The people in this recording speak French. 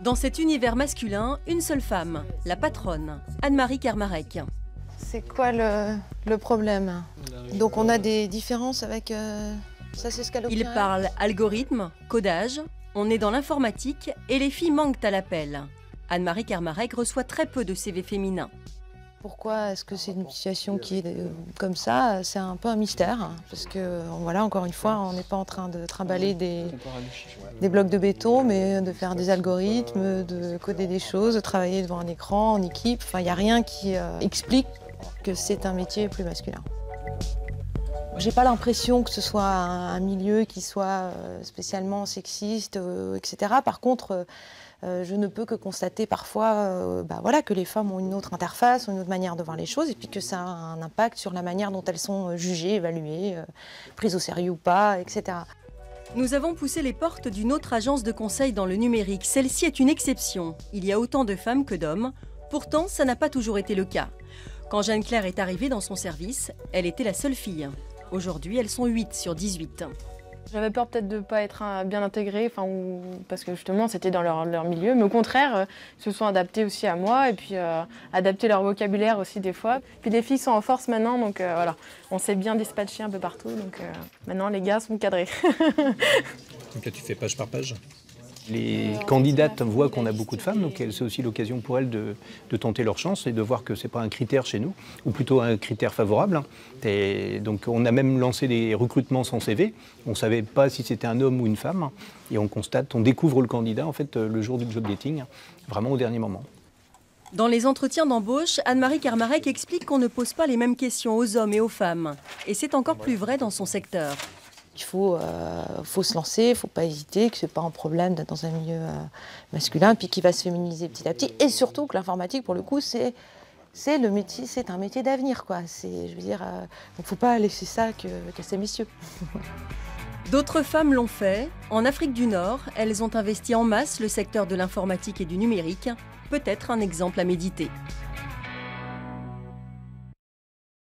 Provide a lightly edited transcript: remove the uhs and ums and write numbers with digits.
Dans cet univers masculin, une seule femme, la patronne, Anne-Marie Kermarek. C'est quoi le problème? Donc on a des différences avec... ça c'est ce qu'elle obtient. Il parle algorithme, codage, on est dans l'informatique et les filles manquent à l'appel. Anne-Marie Kermarek reçoit très peu de CV féminins. Pourquoi est-ce que c'est une situation qui est comme ça? C'est un peu un mystère, parce que, voilà, encore une fois, on n'est pas en train de trimballer des blocs de béton, mais de faire des algorithmes, de coder des choses, de travailler devant un écran, en équipe. Enfin, il n'y a rien qui explique que c'est un métier plus masculin. J'ai pas l'impression que ce soit un milieu qui soit spécialement sexiste, etc. Par contre, je ne peux que constater parfois voilà, que les femmes ont une autre interface, une autre manière de voir les choses, et puis que ça a un impact sur la manière dont elles sont jugées, évaluées, prises au sérieux ou pas, etc. Nous avons poussé les portes d'une autre agence de conseil dans le numérique. Celle-ci est une exception. Il y a autant de femmes que d'hommes. Pourtant, ça n'a pas toujours été le cas. Quand Jeanne-Claire est arrivée dans son service, elle était la seule fille. Aujourd'hui, elles sont 8 sur 18. J'avais peur peut-être de ne pas être bien intégrée, parce que justement c'était dans leur milieu, mais au contraire, ils se sont adaptés aussi à moi et puis adapter leur vocabulaire aussi des fois. Puis les filles sont en force maintenant, donc voilà, on sait bien dispatcher un peu partout, donc maintenant les gars sont cadrés. Donc là tu fais page par page? Les candidates voient qu'on a beaucoup de femmes, donc c'est aussi l'occasion pour elles de tenter leur chance et de voir que ce n'est pas un critère chez nous, ou plutôt un critère favorable. Et donc on a même lancé des recrutements sans CV. On ne savait pas si c'était un homme ou une femme. Et on constate, on découvre le candidat en fait le jour du job dating, vraiment au dernier moment. Dans les entretiens d'embauche, Anne-Marie Kermarek explique qu'on ne pose pas les mêmes questions aux hommes et aux femmes. Et c'est encore plus vrai dans son secteur. Il faut se lancer, il ne faut pas hésiter, que ce n'est pas un problème d'être dans un milieu masculin, puis qui va se féminiser petit à petit. Et surtout que l'informatique, pour le coup, c'est le métier, c'est un métier d'avenir, quoi. Je veux dire, donc il ne faut pas laisser ça qu'à ces messieurs. D'autres femmes l'ont fait. En Afrique du Nord, elles ont investi en masse le secteur de l'informatique et du numérique. Peut-être un exemple à méditer.